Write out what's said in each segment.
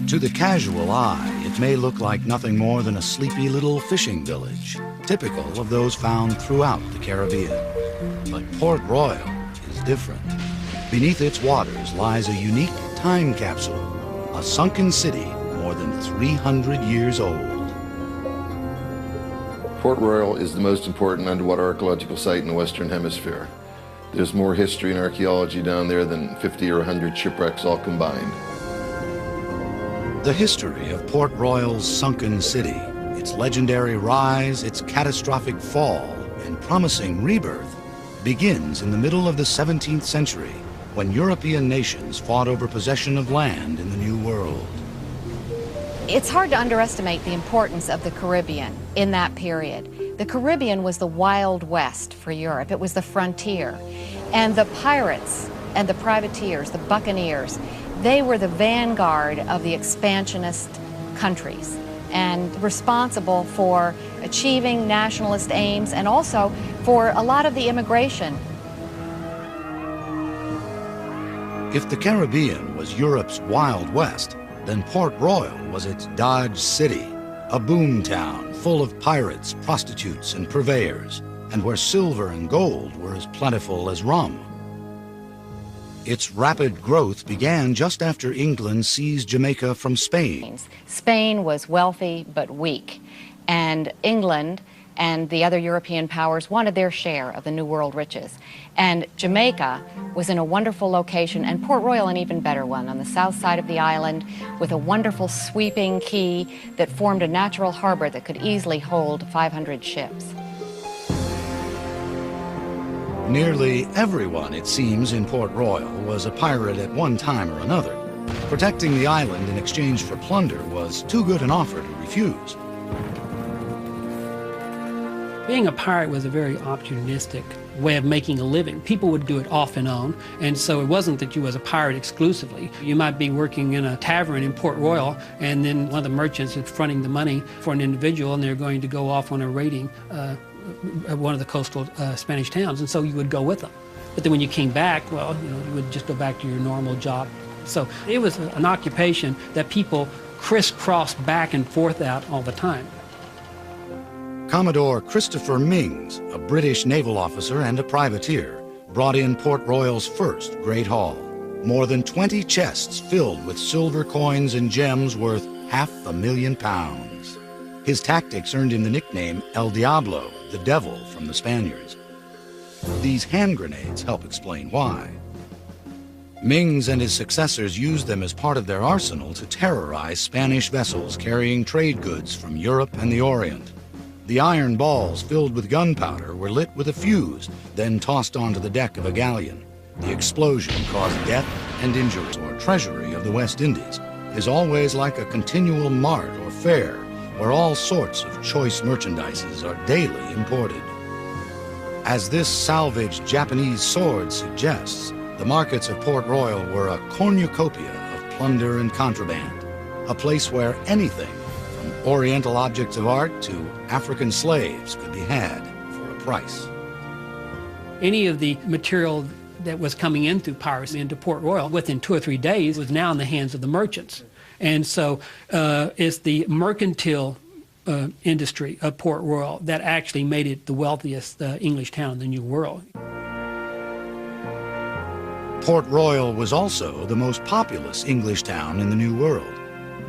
To the casual eye, it may look like nothing more than a sleepy little fishing village, typical of those found throughout the Caribbean. But Port Royal is different. Beneath its waters lies a unique time capsule, a sunken city more than 300 years old. Port Royal is the most important underwater archaeological site in the Western Hemisphere. There's more history and archaeology down there than 50 or 100 shipwrecks all combined. The history of Port Royal's sunken city, its legendary rise, its catastrophic fall, and promising rebirth, begins in the middle of the 17th century, when European nations fought over possession of land in the New World. It's hard to underestimate the importance of the Caribbean in that period. The Caribbean was the Wild West for Europe. It was the frontier. And the pirates and the privateers, the buccaneers, they were the vanguard of the expansionist countries and responsible for achieving nationalist aims and also for a lot of the immigration. If the Caribbean was Europe's Wild West, then Port Royal was its Dodge City, a boom town full of pirates, prostitutes, and purveyors, and where silver and gold were as plentiful as rum. Its rapid growth began just after England seized Jamaica from Spain. Spain was wealthy but weak, and England and the other European powers wanted their share of the New World riches. And Jamaica was in a wonderful location, and Port Royal an even better one, on the south side of the island, with a wonderful sweeping quay that formed a natural harbor that could easily hold 500 ships. Nearly everyone, it seems, in Port Royal was a pirate at one time or another. Protecting the island in exchange for plunder was too good an offer to refuse. Being a pirate was a very opportunistic way of making a living. People would do it off and on, and so it wasn't that you was a pirate exclusively. You might be working in a tavern in Port Royal, and then one of the merchants is fronting the money for an individual, and they're going to go off on a raiding one of the coastal Spanish towns, and so you would go with them. But then when you came back, well, you would just go back to your normal job. So it was an occupation that people crisscrossed back and forth out all the time. Commodore Christopher Mings, a British naval officer and a privateer, brought in Port Royal's first Great Haul. More than 20 chests filled with silver coins and gems worth £500,000. His tactics earned him the nickname El Diablo, the devil from the Spaniards. These hand grenades help explain why. Mings and his successors used them as part of their arsenal to terrorize Spanish vessels carrying trade goods from Europe and the Orient. The iron balls filled with gunpowder were lit with a fuse, then tossed onto the deck of a galleon. The explosion caused death and injuries. Or treasury of the West Indies is always like a continual mart or fair, where all sorts of choice merchandises are daily imported. As this salvaged Japanese sword suggests, the markets of Port Royal were a cornucopia of plunder and contraband, a place where anything from Oriental objects of art to African slaves could be had for a price. Any of the material that was coming in through piracy into Port Royal within 2 or 3 days was now in the hands of the merchants. And so it's the mercantile industry of Port Royal that actually made it the wealthiest English town in the New World. Port Royal was also the most populous English town in the New World.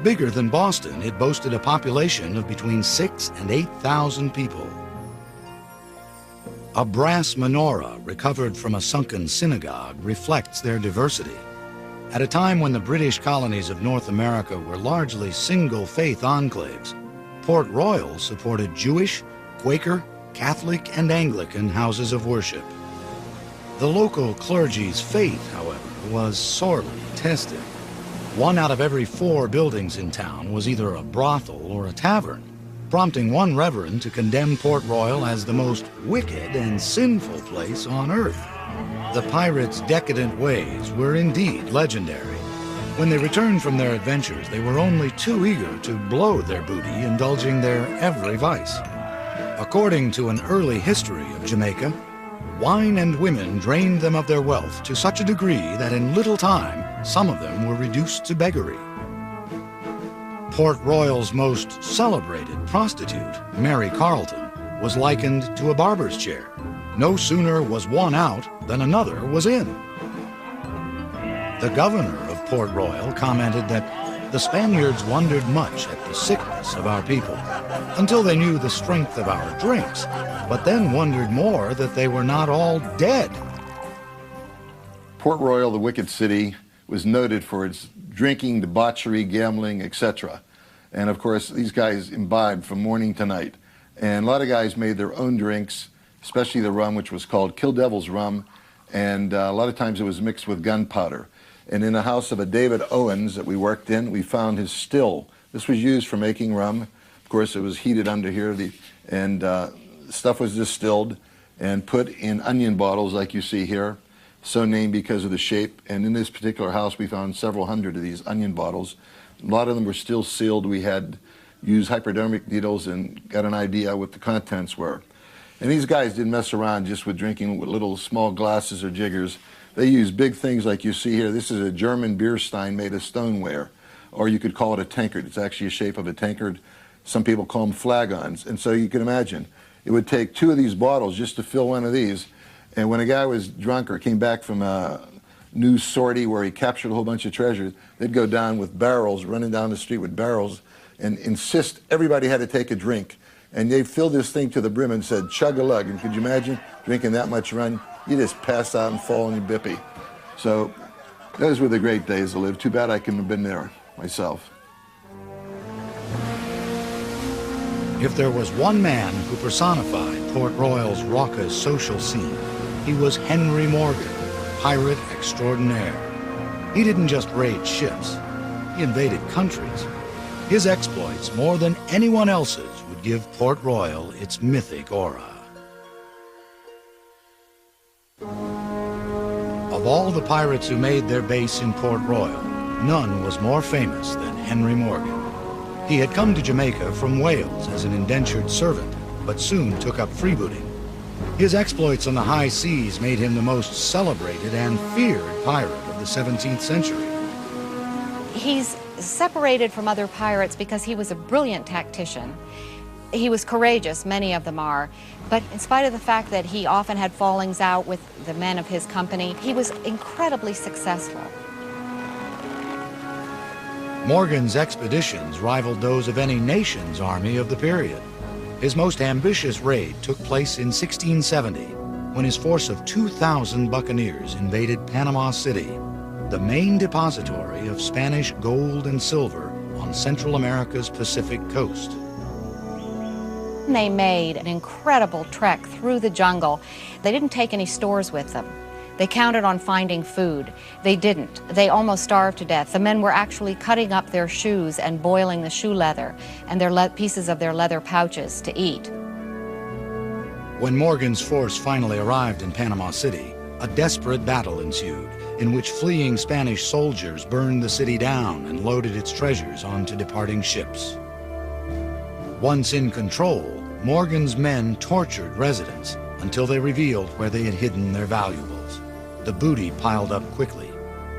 Bigger than Boston, it boasted a population of between 6,000 and 8,000 people. A brass menorah recovered from a sunken synagogue reflects their diversity. At a time when the British colonies of North America were largely single-faith enclaves, Port Royal supported Jewish, Quaker, Catholic, and Anglican houses of worship. The local clergy's faith, however, was sorely tested. 1 out of every 4 buildings in town was either a brothel or a tavern, prompting one reverend to condemn Port Royal as the most wicked and sinful place on earth. The pirates' decadent ways were indeed legendary. When they returned from their adventures, they were only too eager to blow their booty, indulging their every vice. According to an early history of Jamaica, wine and women drained them of their wealth to such a degree that in little time, some of them were reduced to beggary. Port Royal's most celebrated prostitute, Mary Carleton, was likened to a barber's chair. No sooner was one out than another was in. The governor of Port Royal commented that the Spaniards wondered much at the sickness of our people, until they knew the strength of our drinks, but then wondered more that they were not all dead. Port Royal, the wicked city, was noted for its drinking, debauchery, gambling, etc. And of course, these guys imbibed from morning to night. And a lot of guys made their own drinks, especially the rum, which was called Kill Devil's rum. And a lot of times it was mixed with gunpowder. And in the house of a David Owens that we worked in, we found his still. This was used for making rum. Of course, it was heated under here, and stuff was distilled and put in onion bottles like you see here, so named because of the shape. And in this particular house, we found several hundred of these onion bottles. A lot of them were still sealed. We had used hypodermic needles and got an idea what the contents were. And these guys didn't mess around just with drinking with little small glasses or jiggers. They used big things like you see here. This is a German beer stein made of stoneware, or you could call it a tankard. It's actually a shape of a tankard. Some people call them flagons. And so you can imagine, it would take 2 of these bottles just to fill one of these. And when a guy was drunk or came back from a new sortie where he captured a whole bunch of treasure, they'd go down with barrels, running down the street with barrels, and insist everybody had to take a drink. And they filled this thing to the brim and said, chug-a-lug. And could you imagine drinking that much rum? You just pass out and fall on your bippy. So those were the great days to live. Too bad I couldn't have been there myself. If there was one man who personified Port Royal's raucous social scene, he was Henry Morgan, pirate extraordinaire. He didn't just raid ships, he invaded countries. His exploits, more than anyone else's, would give Port Royal its mythic aura. Of all the pirates who made their base in Port Royal, none was more famous than Henry Morgan. He had come to Jamaica from Wales as an indentured servant, but soon took up freebooting. His exploits on the high seas made him the most celebrated and feared pirate of the 17th century. He's separated from other pirates because he was a brilliant tactician. He was courageous, many of them are, but in spite of the fact that he often had fallings out with the men of his company, he was incredibly successful. Morgan's expeditions rivaled those of any nation's army of the period. His most ambitious raid took place in 1670, when his force of 2,000 buccaneers invaded Panama City, the main depository of Spanish gold and silver on Central America's Pacific coast. They made an incredible trek through the jungle. They didn't take any stores with them. They counted on finding food. They didn't. They almost starved to death. The men were actually cutting up their shoes and boiling the shoe leather and their pieces of their leather pouches to eat. When Morgan's force finally arrived in Panama City, a desperate battle ensued, in which fleeing Spanish soldiers burned the city down and loaded its treasures onto departing ships. Once in control, Morgan's men tortured residents until they revealed where they had hidden their valuables. The booty piled up quickly: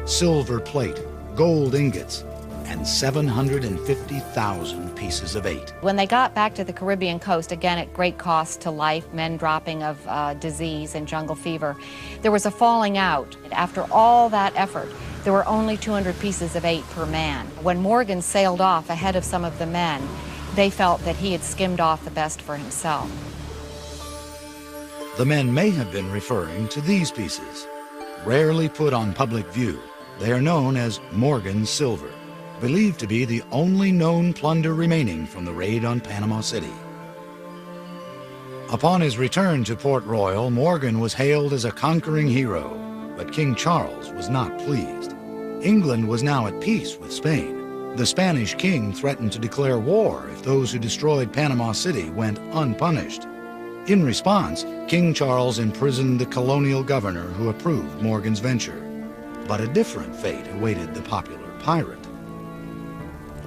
silver plate, gold ingots, and 750,000 pieces of eight. When they got back to the Caribbean coast, again at great cost to life, men dropping of disease and jungle fever, there was a falling out. After all that effort, there were only 200 pieces of eight per man. When Morgan sailed off ahead of some of the men, they felt that he had skimmed off the best for himself. The men may have been referring to these pieces. Rarely put on public view, they are known as Morgan's silver, believed to be the only known plunder remaining from the raid on Panama City. Upon his return to Port Royal, Morgan was hailed as a conquering hero, but King Charles was not pleased. England was now at peace with Spain. The Spanish king threatened to declare war if those who destroyed Panama City went unpunished. In response, King Charles imprisoned the colonial governor who approved Morgan's venture. But a different fate awaited the popular pirate.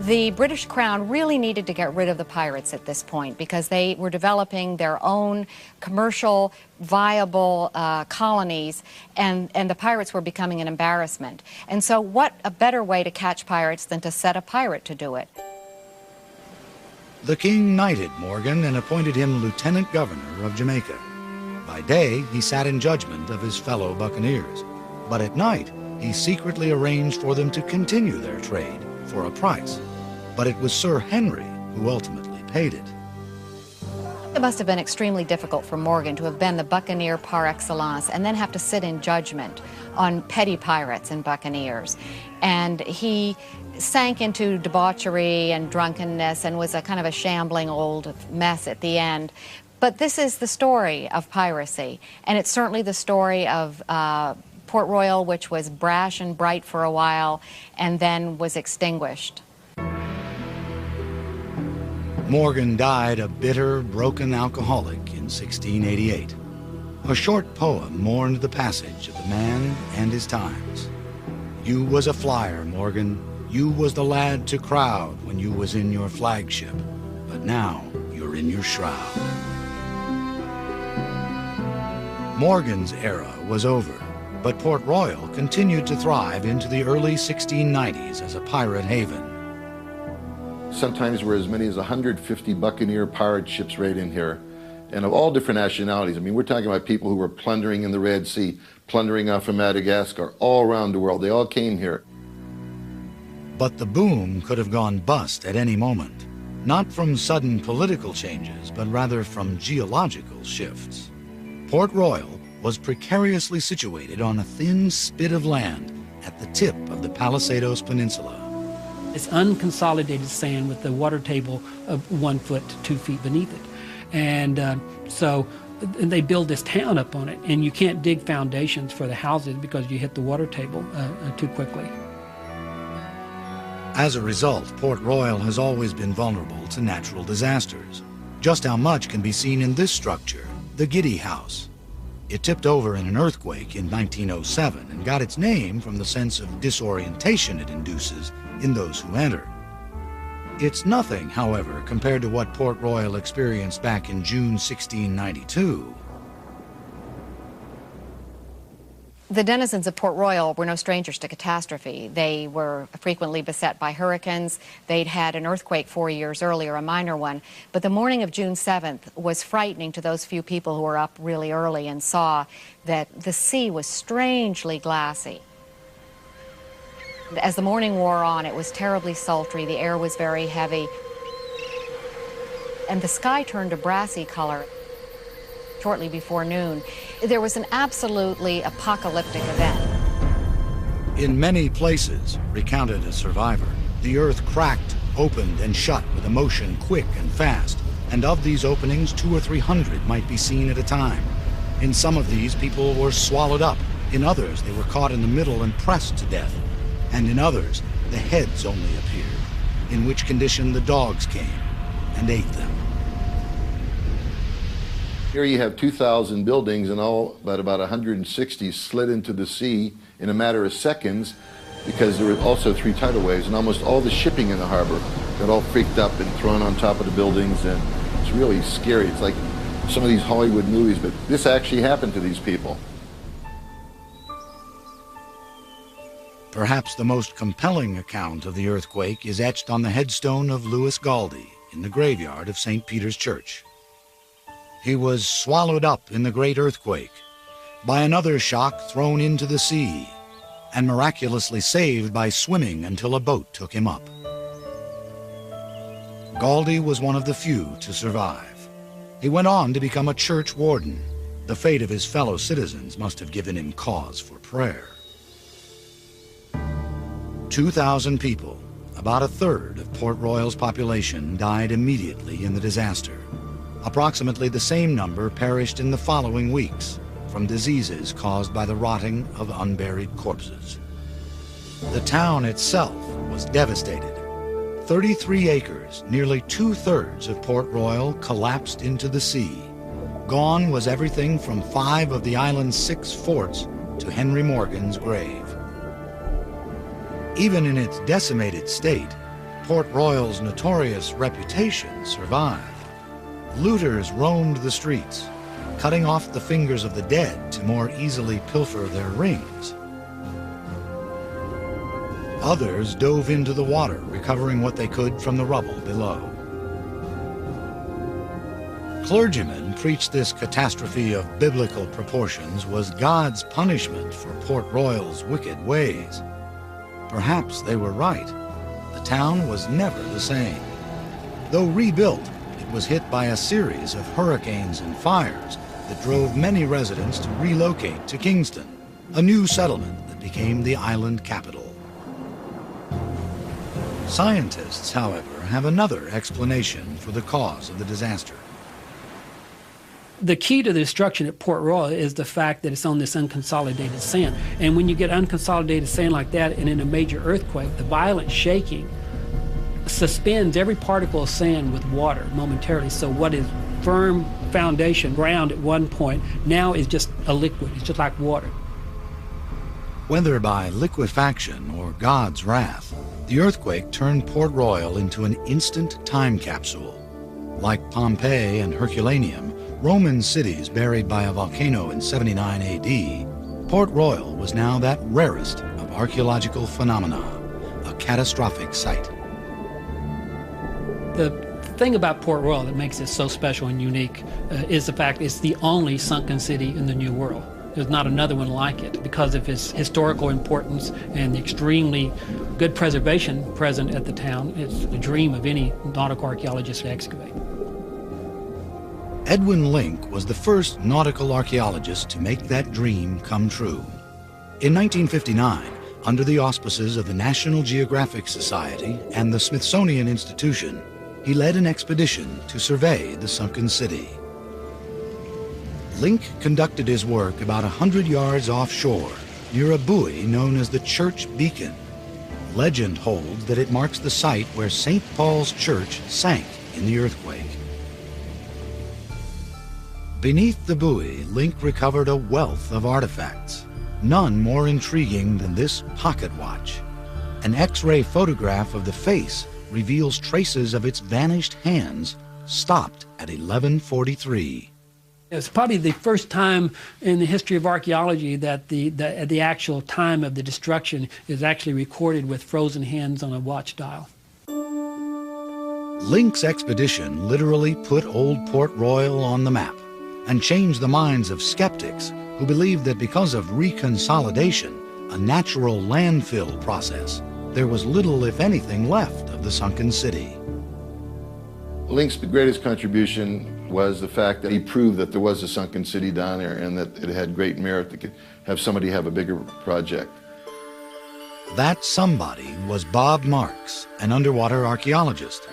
The British Crown really needed to get rid of the pirates at this point because they were developing their own commercial, viable colonies, and the pirates were becoming an embarrassment. And so what a better way to catch pirates than to set a pirate to do it? The king knighted Morgan and appointed him lieutenant governor of Jamaica. By day, he sat in judgment of his fellow buccaneers, but at night, he secretly arranged for them to continue their trade for a price. But it was Sir Henry who ultimately paid it. It must have been extremely difficult for Morgan to have been the buccaneer par excellence and then have to sit in judgment on petty pirates and buccaneers. And he sank into debauchery and drunkenness and was a kind of a shambling old mess at the end. But this is the story of piracy, and it's certainly the story of Port Royal, which was brash and bright for a while and then was extinguished. Morgan died a bitter, broken alcoholic in 1688. A short poem mourned the passage of the man and his times. You was a flyer, Morgan. You was the lad to crowd when you was in your flagship. But now you're in your shroud. Morgan's era was over, but Port Royal continued to thrive into the early 1690s as a pirate haven. Sometimes there were as many as 150 buccaneer pirate ships right in here, and of all different nationalities. I mean, we're talking about people who were plundering in the Red Sea, plundering off of Madagascar, all around the world. They all came here. But the boom could have gone bust at any moment, not from sudden political changes, but rather from geological shifts. Port Royal was precariously situated on a thin spit of land at the tip of the Palisados Peninsula. It's unconsolidated sand with the water table of 1 foot to 2 feet beneath it. And so they build this town up on it, and you can't dig foundations for the houses because you hit the water table too quickly. As a result, Port Royal has always been vulnerable to natural disasters. Just how much can be seen in this structure, the Giddy House. It tipped over in an earthquake in 1907 and got its name from the sense of disorientation it induces in those who enter. It's nothing, however, compared to what Port Royal experienced back in June 1692. The denizens of Port Royal were no strangers to catastrophe. They were frequently beset by hurricanes. They'd had an earthquake 4 years earlier, a minor one. But the morning of June 7th was frightening to those few people who were up really early and saw that the sea was strangely glassy. As the morning wore on, it was terribly sultry. The air was very heavy. And the sky turned a brassy color shortly before noon. There was an absolutely apocalyptic event. In many places, recounted a survivor, the earth cracked, opened, and shut with a motion quick and fast, and of these openings 200 or 300 might be seen at a time. In some of these, people were swallowed up. In others, they were caught in the middle and pressed to death. And in others, the heads only appeared, in which condition the dogs came and ate them. Here you have 2,000 buildings, and all but about 160 slid into the sea in a matter of seconds because there were also 3 tidal waves, and almost all the shipping in the harbor got all freaked up and thrown on top of the buildings, and it's really scary. It's like some of these Hollywood movies, but this actually happened to these people. Perhaps the most compelling account of the earthquake is etched on the headstone of Louis Galdi in the graveyard of St. Peter's Church. He was swallowed up in the great earthquake, by another shock thrown into the sea, and miraculously saved by swimming until a boat took him up. Galdi was one of the few to survive. He went on to become a church warden. The fate of his fellow citizens must have given him cause for prayer. 2,000 people, about a third of Port Royal's population, died immediately in the disaster. Approximately the same number perished in the following weeks from diseases caused by the rotting of unburied corpses. The town itself was devastated. 33 acres, nearly 2/3 of Port Royal, collapsed into the sea. Gone was everything from 5 of the island's 6 forts to Henry Morgan's grave. Even in its decimated state, Port Royal's notorious reputation survived. Looters roamed the streets, cutting off the fingers of the dead to more easily pilfer their rings. Others dove into the water, recovering what they could from the rubble below. Clergymen preached this catastrophe of biblical proportions was God's punishment for Port Royal's wicked ways. Perhaps they were right. The town was never the same. Though rebuilt, it was hit by a series of hurricanes and fires that drove many residents to relocate to Kingston, a new settlement that became the island capital. Scientists, however, have another explanation for the cause of the disaster. The key to the destruction at Port Royal is the fact that it's on this unconsolidated sand. And when you get unconsolidated sand like that and in a major earthquake, the violent shaking suspends every particle of sand with water momentarily. So what is firm foundation, ground at one point, now is just a liquid. It's just like water. Whether by liquefaction or God's wrath, the earthquake turned Port Royal into an instant time capsule. Like Pompeii and Herculaneum, Roman cities buried by a volcano in 79 AD, Port Royal was now that rarest of archaeological phenomena, a catastrophic site. The thing about Port Royal that makes it so special and unique is the fact it's the only sunken city in the New World. There's not another one like it because of its historical importance and the extremely good preservation present at the town. It's a dream of any nautical archaeologist to excavate. Edwin Link was the first nautical archaeologist to make that dream come true. In 1959, under the auspices of the National Geographic Society and the Smithsonian Institution, he led an expedition to survey the sunken city. Link conducted his work about 100 yards offshore, near a buoy known as the Church Beacon. Legend holds that it marks the site where St. Paul's Church sank in the earthquake. Beneath the buoy, Link recovered a wealth of artifacts, none more intriguing than this pocket watch. An X-ray photograph of the face reveals traces of its vanished hands, stopped at 11:43. It's probably the first time in the history of archaeology that the actual time of the destruction is actually recorded with frozen hands on a watch dial. Link's expedition literally put old Port Royal on the map and changed the minds of skeptics who believed that because of reconsolidation, a natural landfill process, there was little, if anything, left of the sunken city. Link's greatest contribution was the fact that he proved that there was a sunken city down there and that it had great merit to have somebody have a bigger project. That somebody was Bob Marks, an underwater archaeologist.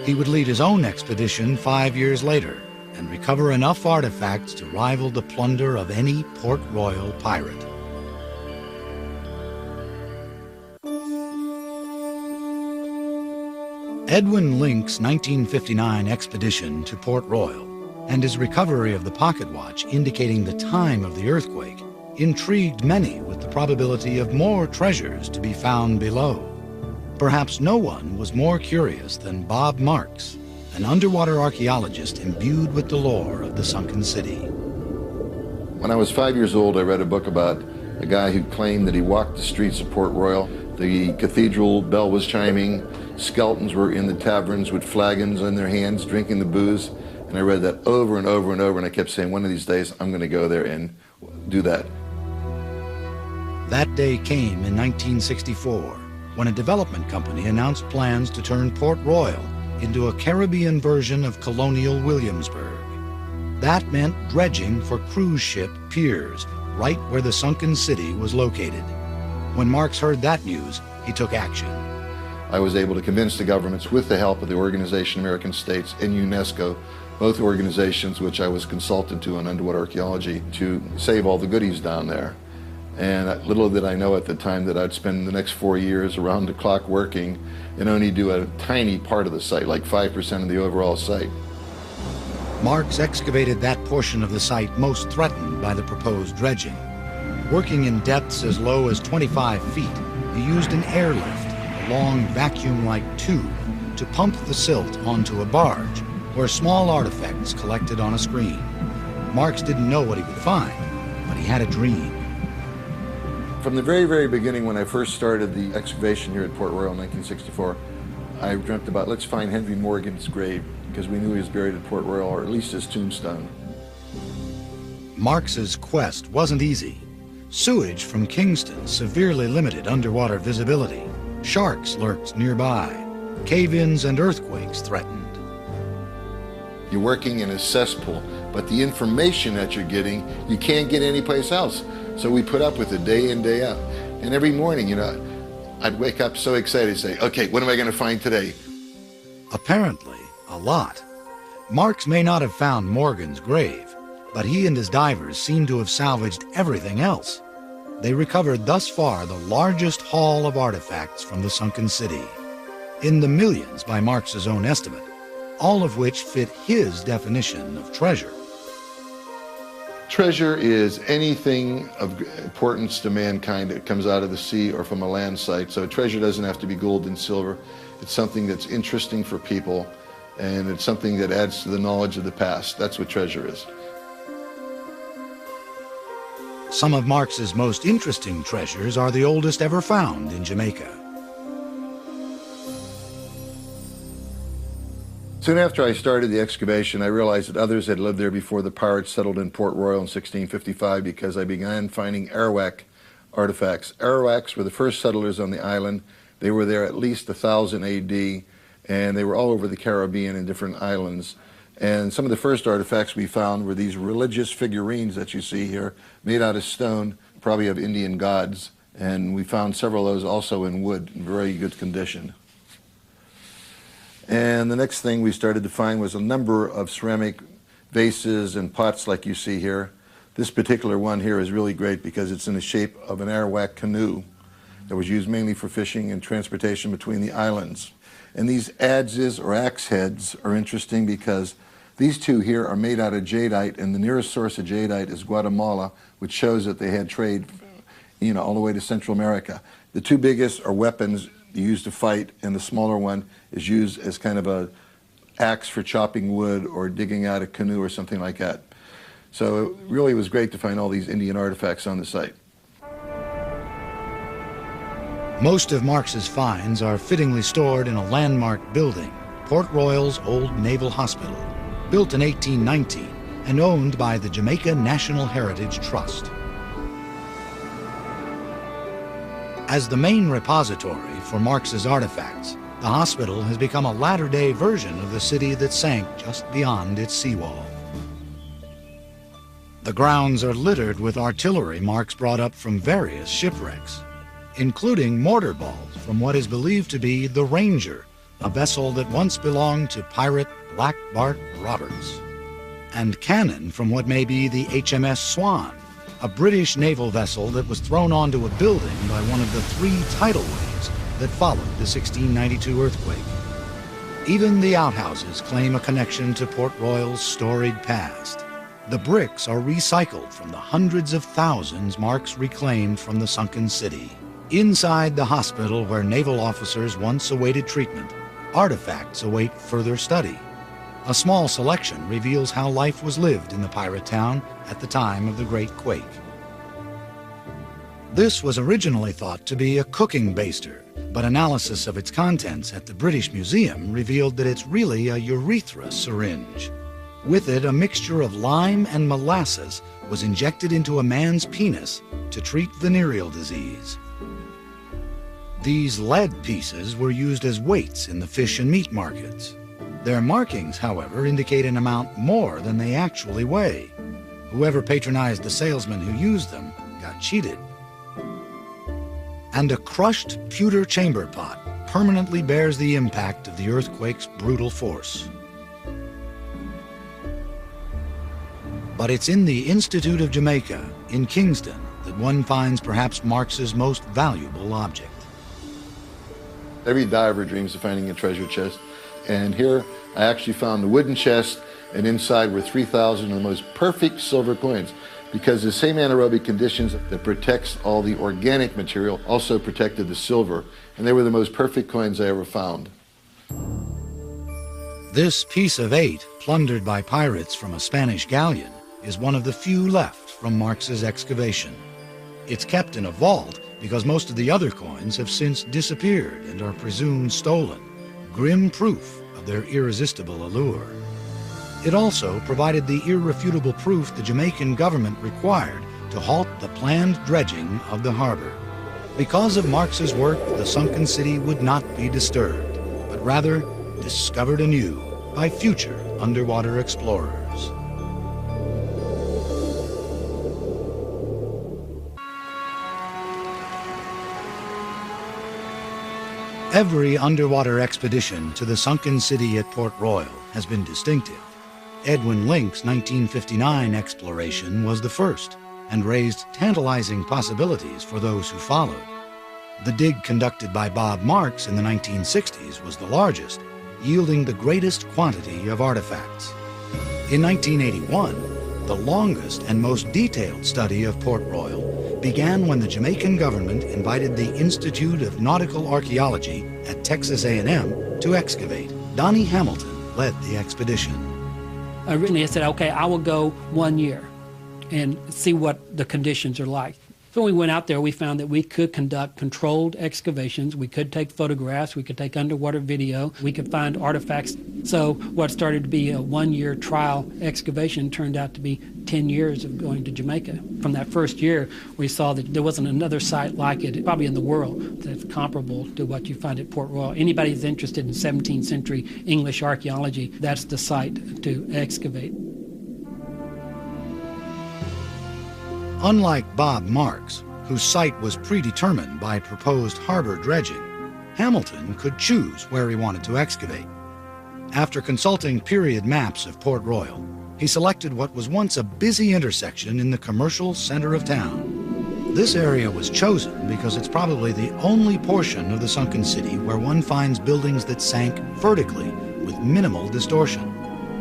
He would lead his own expedition 5 years later and recover enough artifacts to rival the plunder of any Port Royal pirate. Edwin Link's 1959 expedition to Port Royal and his recovery of the pocket watch indicating the time of the earthquake intrigued many with the probability of more treasures to be found below. Perhaps no one was more curious than Bob Marks, an underwater archaeologist imbued with the lore of the sunken city. When I was 5 years old, I read a book about a guy who claimed that he walked the streets of Port Royal. The cathedral bell was chiming, skeletons were in the taverns with flagons in their hands, drinking the booze. And I read that over and over and over, and I kept saying, one of these days, I'm going to go there and do that. That day came in 1964, when a development company announced plans to turn Port Royal into a Caribbean version of colonial Williamsburg. That meant dredging for cruise ship piers, right where the sunken city was located. When Marks heard that news, he took action. I was able to convince the governments, with the help of the Organization of American States and UNESCO, both organizations which I was consultant to on underwater archaeology, to save all the goodies down there. And little did I know at the time that I'd spend the next 4 years around the clock working and only do a tiny part of the site, like 5% of the overall site. Marks excavated that portion of the site most threatened by the proposed dredging. Working in depths as low as 25 feet, he used an airlift, a long vacuum-like tube, to pump the silt onto a barge, where small artifacts collected on a screen. Marks didn't know what he would find, but he had a dream. From the very, very beginning, when I first started the excavation here at Port Royal in 1964, I dreamt about, let's find Henry Morgan's grave, because we knew he was buried at Port Royal, or at least his tombstone. Marx's quest wasn't easy. Sewage from Kingston severely limited underwater visibility. Sharks lurked nearby. Cave-ins and earthquakes threatened. You're working in a cesspool, but the information that you're getting, you can't get anyplace else. So we put up with it day in, day out. And every morning, you know, I'd wake up so excited to say, okay, what am I going to find today? Apparently, a lot. Marx may not have found Morgan's grave, but he and his divers seem to have salvaged everything else. They recovered thus far the largest haul of artifacts from the sunken city, in the millions by Marx's own estimate, all of which fit his definition of treasure. Treasure is anything of importance to mankind that comes out of the sea or from a land site. So treasure doesn't have to be gold and silver. It's something that's interesting for people, and it's something that adds to the knowledge of the past. That's what treasure is. Some of Marx's most interesting treasures are the oldest ever found in Jamaica. Soon after I started the excavation, I realized that others had lived there before the pirates settled in Port Royal in 1655, because I began finding Arawak artifacts. Arawaks were the first settlers on the island. They were there at least 1000 AD, and they were all over the Caribbean in different islands. And some of the first artifacts we found were these religious figurines that you see here, made out of stone, probably of Indian gods. And we found several of those also in wood, in very good condition. And the next thing we started to find was a number of ceramic vases and pots like you see here. This particular one here is really great because it's in the shape of an Arawak canoe that was used mainly for fishing and transportation between the islands. And these adzes or axe heads are interesting because these two here are made out of jadeite, and the nearest source of jadeite is Guatemala, which shows that they had trade, you know, all the way to Central America. The two biggest are weapons used to fight, and the smaller one is used as kind of a axe for chopping wood or digging out a canoe or something like that. So it really was great to find all these Indian artifacts on the site. Most of Marx's finds are fittingly stored in a landmark building, Port Royal's Old Naval Hospital, built in 1819 and owned by the Jamaica National Heritage Trust. As the main repository for Marx's artifacts, the hospital has become a latter-day version of the city that sank just beyond its seawall. The grounds are littered with artillery Marx brought up from various shipwrecks, including mortar balls from what is believed to be the Ranger, a vessel that once belonged to pirate Black Bart Roberts, and cannon from what may be the HMS Swan, a British naval vessel that was thrown onto a building by one of the 3 tidal waves that followed the 1692 earthquake. Even the outhouses claim a connection to Port Royal's storied past. The bricks are recycled from the hundreds of thousands Marx reclaimed from the sunken city. Inside the hospital where naval officers once awaited treatment, artifacts await further study. A small selection reveals how life was lived in the pirate town at the time of the Great Quake. This was originally thought to be a cooking baster, but analysis of its contents at the British Museum revealed that it's really a urethra syringe. With it, a mixture of lime and molasses was injected into a man's penis to treat venereal disease. These lead pieces were used as weights in the fish and meat markets. Their markings, however, indicate an amount more than they actually weigh. Whoever patronized the salesman who used them got cheated. And a crushed pewter chamber pot permanently bears the impact of the earthquake's brutal force. But it's in the Institute of Jamaica, in Kingston, that one finds perhaps Marx's most valuable object. Every diver dreams of finding a treasure chest. And here I actually found the wooden chest, and inside were 3,000 of the most perfect silver coins, because the same anaerobic conditions that protects all the organic material also protected the silver, and they were the most perfect coins I ever found. This piece of 8, plundered by pirates from a Spanish galleon, is one of the few left from Marx's excavation. It's kept in a vault because most of the other coins have since disappeared and are presumed stolen. grim proof of their irresistible allure. It also provided the irrefutable proof the Jamaican government required to halt the planned dredging of the harbor. Because of Marx's work, the sunken city would not be disturbed, but rather discovered anew by future underwater explorers. Every underwater expedition to the sunken city at Port Royal has been distinctive. Edwin Link's 1959 exploration was the first and raised tantalizing possibilities for those who followed. The dig conducted by Bob Marks in the 1960s was the largest, yielding the greatest quantity of artifacts. In 1981, the longest and most detailed study of Port Royal began when the Jamaican government invited the Institute of Nautical Archaeology at Texas A&M to excavate. Donnie Hamilton led the expedition. Originally I said, okay, I will go 1 year and see what the conditions are like. So when we went out there, we found that we could conduct controlled excavations, we could take photographs, we could take underwater video, we could find artifacts. So what started to be a 1 year trial excavation turned out to be 10 years of going to Jamaica. From that first year, we saw that there wasn't another site like it, probably in the world, that's comparable to what you find at Port Royal. Anybody who's interested in 17th century English archaeology, that's the site to excavate. Unlike Bob Marks, whose site was predetermined by proposed harbor dredging, Hamilton could choose where he wanted to excavate. After consulting period maps of Port Royal, he selected what was once a busy intersection in the commercial center of town. This area was chosen because it's probably the only portion of the sunken city where one finds buildings that sank vertically with minimal distortion.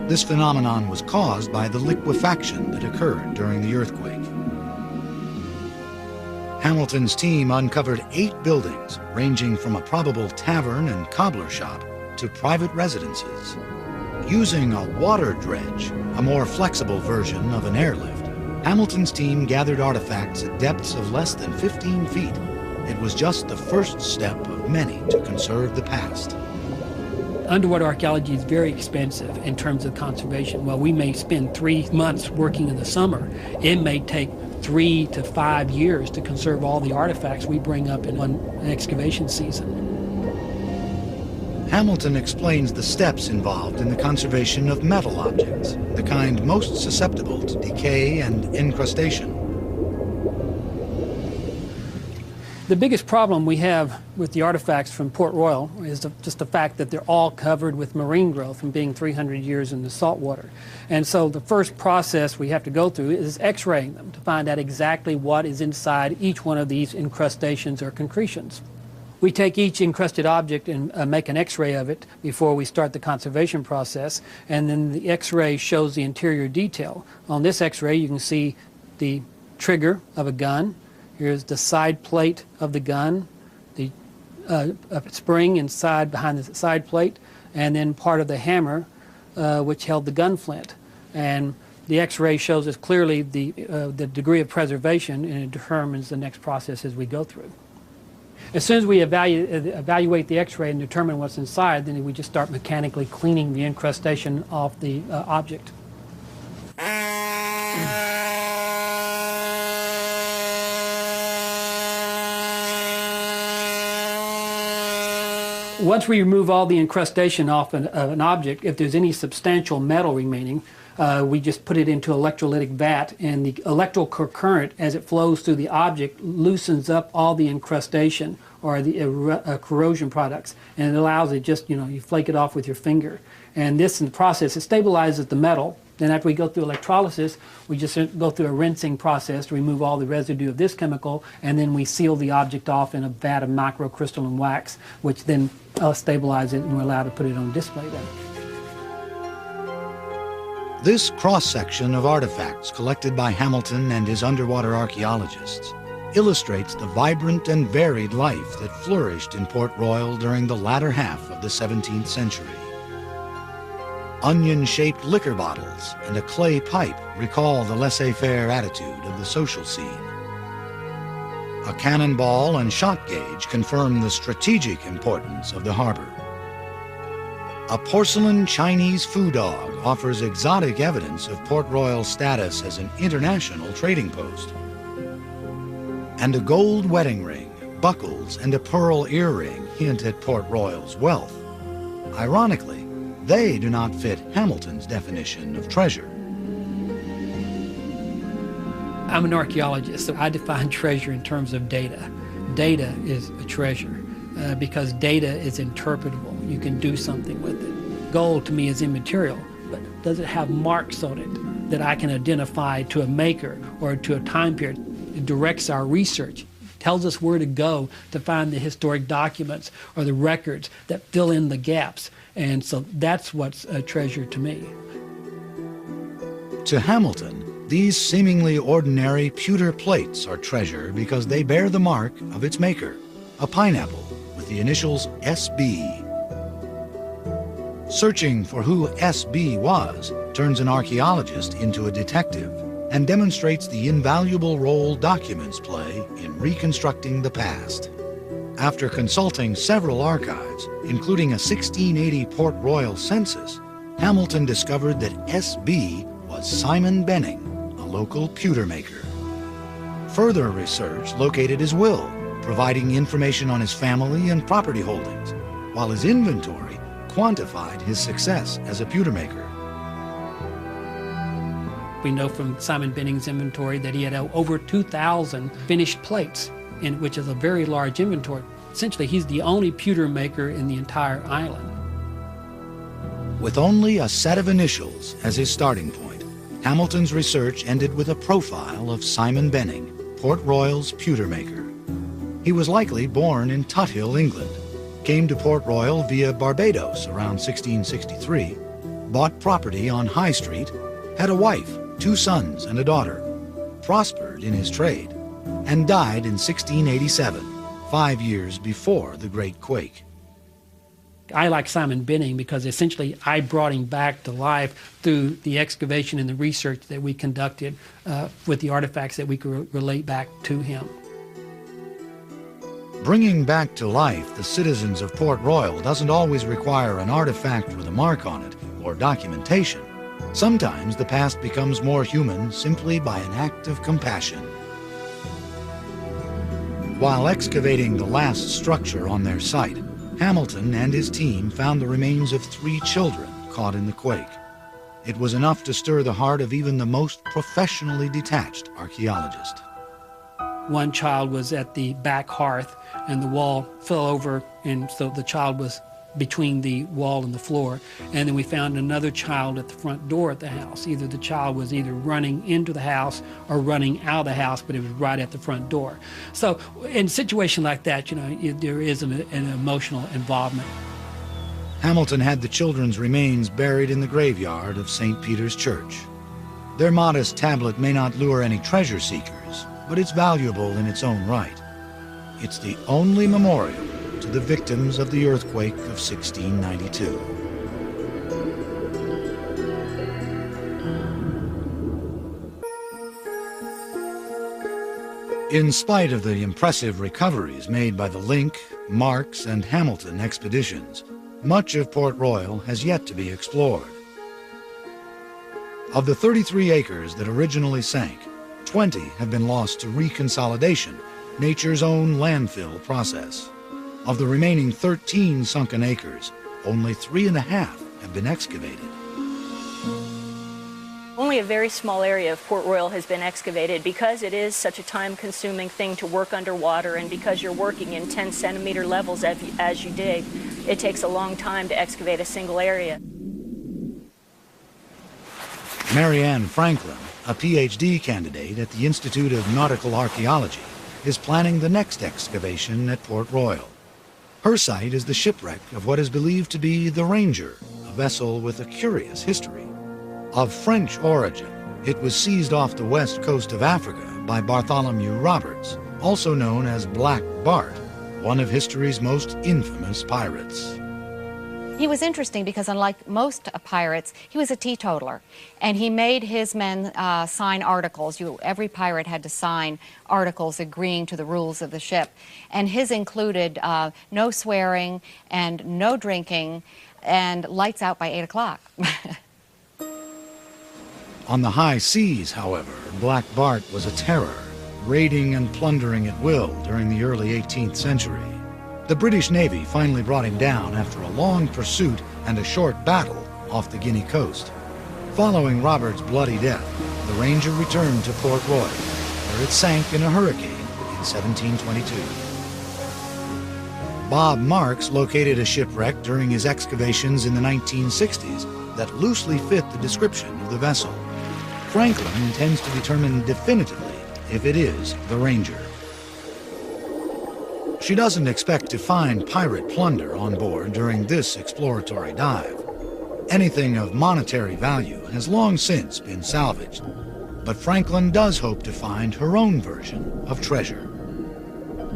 This phenomenon was caused by the liquefaction that occurred during the earthquake. Hamilton's team uncovered 8 buildings ranging from a probable tavern and cobbler shop to private residences. Using a water dredge, a more flexible version of an airlift, Hamilton's team gathered artifacts at depths of less than 15 feet. It was just the first step of many to conserve the past. Underwater archaeology is very expensive in terms of conservation. While we may spend 3 months working in the summer, it may take 3 to 5 years to conserve all the artifacts we bring up in one excavation season. Hamilton explains the steps involved in the conservation of metal objects, the kind most susceptible to decay and incrustation. The biggest problem we have with the artifacts from Port Royal is just the fact that they're all covered with marine growth from being 300 years in the salt water. And so the first process we have to go through is x-raying them to find out exactly what is inside each one of these incrustations or concretions. We take each encrusted object and make an x-ray of it before we start the conservation process, and then the x-ray shows the interior detail. On this x-ray you can see the trigger of a gun. Here's the side plate of the gun, the spring inside behind the side plate, and then part of the hammer which held the gun flint. And the x-ray shows us clearly the degree of preservation, and it determines the next process as we go through. As soon as we evaluate the x-ray and determine what's inside, then we just start mechanically cleaning the incrustation off the object. Once we remove all the incrustation off an object, if there's any substantial metal remaining, we just put it into electrolytic vat, and the electrical current, as it flows through the object, loosens up all the incrustation or the corrosion products, and it allows it just, you flake it off with your finger. And this, in the process, it stabilizes the metal. Then after we go through electrolysis, we just go through a rinsing process to remove all the residue of this chemical, and then we seal the object off in a vat of microcrystalline wax, which then stabilizes it, and we're allowed to put it on display then. This cross-section of artifacts collected by Hamilton and his underwater archaeologists illustrates the vibrant and varied life that flourished in Port Royal during the latter half of the 17th century. Onion-shaped liquor bottles and a clay pipe recall the laissez-faire attitude of the social scene. A cannonball and shot gauge confirm the strategic importance of the harbor. A porcelain Chinese foo dog offers exotic evidence of Port Royal's status as an international trading post. And a gold wedding ring, buckles, and a pearl earring hint at Port Royal's wealth. Ironically, they do not fit Hamilton's definition of treasure. I'm an archaeologist, so I define treasure in terms of data. Data is a treasure because data is interpretable. You can do something with it. Gold to me is immaterial, but does it have marks on it that I can identify to a maker or to a time period? It directs our research, tells us where to go to find the historic documents or the records that fill in the gaps. And so that's what's a treasure to me. To Hamilton, these seemingly ordinary pewter plates are treasure because they bear the mark of its maker, a pineapple with the initials SB. Searching for who SB was turns an archaeologist into a detective and demonstrates the invaluable role documents play in reconstructing the past. After consulting several archives, including a 1680 Port Royal census, Hamilton discovered that SB was Simon Benning, a local pewter maker. Further research located his will, providing information on his family and property holdings, while his inventory quantified his success as a pewter maker. We know from Simon Benning's inventory that he had over 2,000 finished plates, which is a very large inventory. Essentially, he's the only pewter maker in the entire island. With only a set of initials as his starting point, Hamilton's research ended with a profile of Simon Benning, Port Royal's pewter maker. He was likely born in Tuthill, England, came to Port Royal via Barbados around 1663, bought property on High Street, had a wife, 2 sons, and a daughter, prospered in his trade, and died in 1687, 5 years before the Great Quake. I like Simon Benning because essentially I brought him back to life through the excavation and the research that we conducted with the artifacts that we could relate back to him. Bringing back to life the citizens of Port Royal doesn't always require an artifact with a mark on it or documentation. Sometimes the past becomes more human simply by an act of compassion. While excavating the last structure on their site, Hamilton and his team found the remains of 3 children caught in the quake. It was enough to stir the heart of even the most professionally detached archaeologist. One child was at the back hearth and the wall fell over, and so the child was between the wall and the floor. And then we found another child at the front door at the house. Either the child was running into the house or running out of the house, but it was right at the front door. So in a situation like that, there is an emotional involvement. Hamilton had the children's remains buried in the graveyard of St. Peter's Church. Their modest tablet may not lure any treasure seekers, but it's valuable in its own right. It's the only memorial to the victims of the earthquake of 1692. In spite of the impressive recoveries made by the Link, Marks, and Hamilton expeditions, much of Port Royal has yet to be explored. Of the 33 acres that originally sank, 20 have been lost to reconsolidation, nature's own landfill process. Of the remaining 13 sunken acres, only 3.5 have been excavated. Only a very small area of Port Royal has been excavated because it is such a time-consuming thing to work underwater, and because you're working in 10-centimeter levels as you dig, it takes a long time to excavate a single area. Marianne Franklin, a PhD candidate at the Institute of Nautical Archaeology, is planning the next excavation at Port Royal. Her site is the shipwreck of what is believed to be the Ranger, a vessel with a curious history. Of French origin, it was seized off the west coast of Africa by Bartholomew Roberts, also known as Black Bart, one of history's most infamous pirates. He was interesting because, unlike most pirates, he was a teetotaler, and he made his men sign articles. Every pirate had to sign articles agreeing to the rules of the ship, and his included no swearing and no drinking, and lights out by 8 o'clock. On the high seas, however, Black Bart was a terror, raiding and plundering at will during the early 18th century. The British Navy finally brought him down after a long pursuit and a short battle off the Guinea coast. Following Robert's bloody death, the Ranger returned to Port Royal, where it sank in a hurricane in 1722. Bob Marks located a shipwreck during his excavations in the 1960s that loosely fit the description of the vessel. Franklin intends to determine definitively if it is the Ranger. She doesn't expect to find pirate plunder on board during this exploratory dive. Anything of monetary value has long since been salvaged, but Franklin does hope to find her own version of treasure.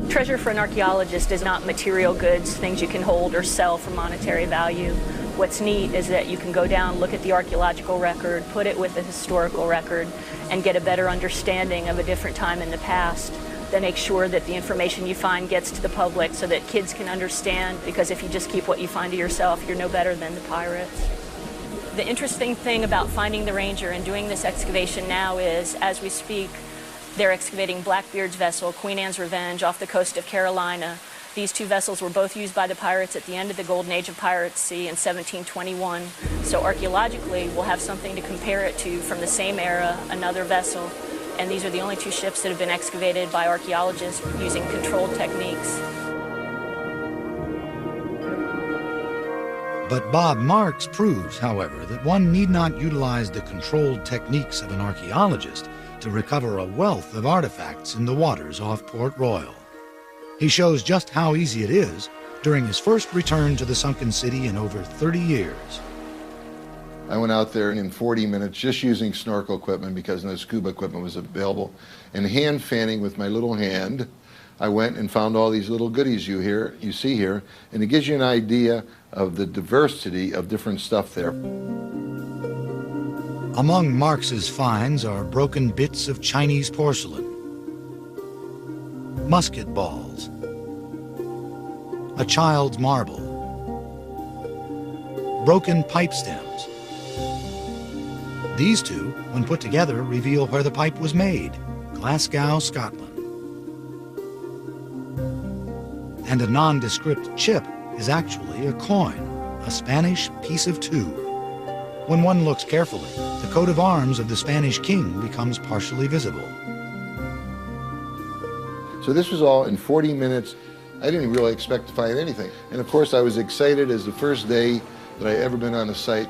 Treasure for an archaeologist is not material goods, things you can hold or sell for monetary value. What's neat is that you can go down, look at the archaeological record, put it with the historical record, and get a better understanding of a different time in the past. Then make sure that the information you find gets to the public so that kids can understand, because if you just keep what you find to yourself, you're no better than the pirates. The interesting thing about finding the Ranger and doing this excavation now is, as we speak, they're excavating Blackbeard's vessel, Queen Anne's Revenge, off the coast of Carolina. These two vessels were both used by the pirates at the end of the Golden Age of piracy in 1721. So archaeologically, we'll have something to compare it to from the same era, another vessel. And these are the only two ships that have been excavated by archaeologists using controlled techniques. But Bob Marks proves, however, that one need not utilize the controlled techniques of an archaeologist to recover a wealth of artifacts in the waters off Port Royal. He shows just how easy it is during his first return to the sunken city in over 30 years. I went out there in 40 minutes just using snorkel equipment because no scuba equipment was available, and hand fanning with my little hand. I went and found all these little goodies you see here, and it gives you an idea of the diversity of different stuff there. Among Marks's finds are broken bits of Chinese porcelain, musket balls, a child's marble, broken pipe stems. These two, when put together, reveal where the pipe was made, Glasgow, Scotland. And a nondescript chip is actually a coin, a Spanish piece of 2. When one looks carefully, the coat of arms of the Spanish king becomes partially visible. So this was all in 40 minutes. I didn't really expect to find anything. And of course I was excited as the first day that I ever been on a site.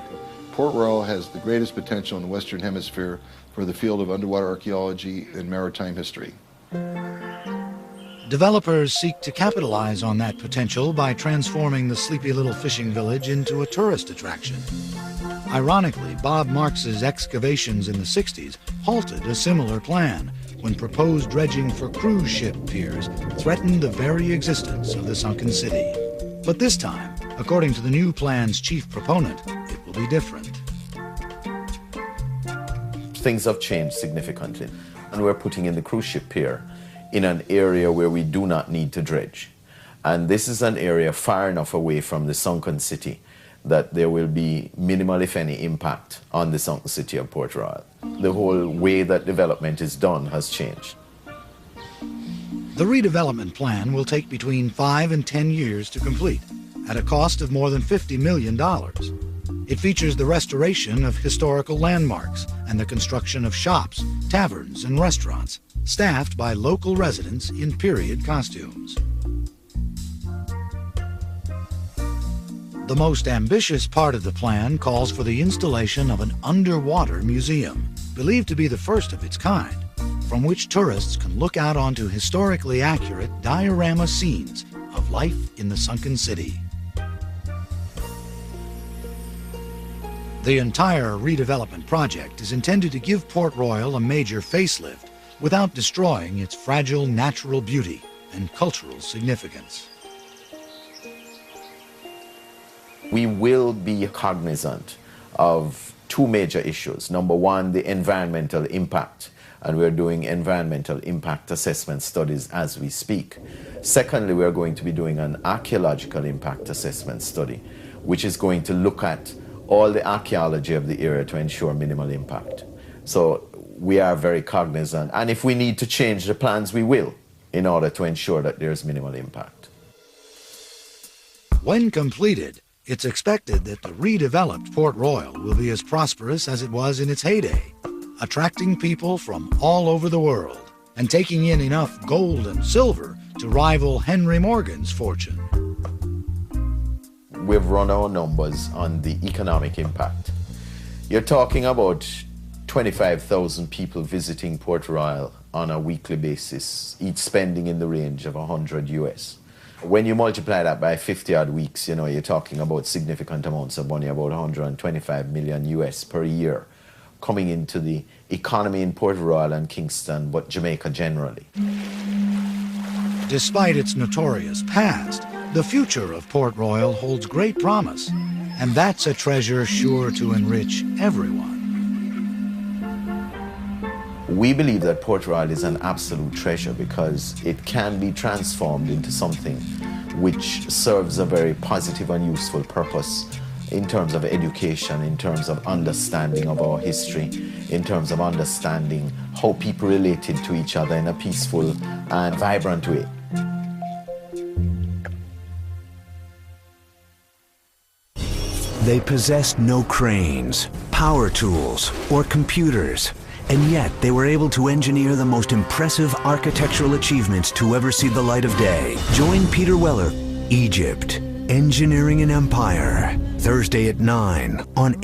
Port Royal has the greatest potential in the Western Hemisphere for the field of underwater archaeology and maritime history. Developers seek to capitalize on that potential by transforming the sleepy little fishing village into a tourist attraction. Ironically, Bob Marks's excavations in the 60s halted a similar plan when proposed dredging for cruise ship piers threatened the very existence of the sunken city. But this time, according to the new plan's chief proponent, it will be different. Things have changed significantly, and we're putting in the cruise ship pier in an area where we do not need to dredge. And this is an area far enough away from the sunken city that there will be minimal, if any, impact on the sunken city of Port Royal. The whole way that development is done has changed. The redevelopment plan will take between 5 and 10 years to complete, at a cost of more than $50 million. It features the restoration of historical landmarks and the construction of shops, taverns, and restaurants, staffed by local residents in period costumes. The most ambitious part of the plan calls for the installation of an underwater museum, believed to be the first of its kind, from which tourists can look out onto historically accurate diorama scenes of life in the sunken city. The entire redevelopment project is intended to give Port Royal a major facelift without destroying its fragile natural beauty and cultural significance. We will be cognizant of two major issues. Number one, the environmental impact, and we're doing environmental impact assessment studies as we speak. Secondly, we're going to be doing an archaeological impact assessment study, which is going to look at all the archaeology of the area to ensure minimal impact. So we are very cognizant, and if we need to change the plans, we will, in order to ensure that there's minimal impact. When completed, it's expected that the redeveloped Port Royal will be as prosperous as it was in its heyday, attracting people from all over the world and taking in enough gold and silver to rival Henry Morgan's fortune. We've run our numbers on the economic impact. You're talking about 25,000 people visiting Port Royal on a weekly basis, each spending in the range of $100 US. When you multiply that by 50 odd weeks, you're talking about significant amounts of money, about 125 million US per year, coming into the economy in Port Royal and Kingston, but Jamaica generally. Despite its notorious past, the future of Port Royal holds great promise, and that's a treasure sure to enrich everyone. We believe that Port Royal is an absolute treasure because it can be transformed into something which serves a very positive and useful purpose in terms of education, in terms of understanding of our history, in terms of understanding how people related to each other in a peaceful and vibrant way. They possessed no cranes, power tools, or computers, and yet they were able to engineer the most impressive architectural achievements to ever see the light of day. Join Peter Weller, Egypt, Engineering an Empire, Thursday at 9 on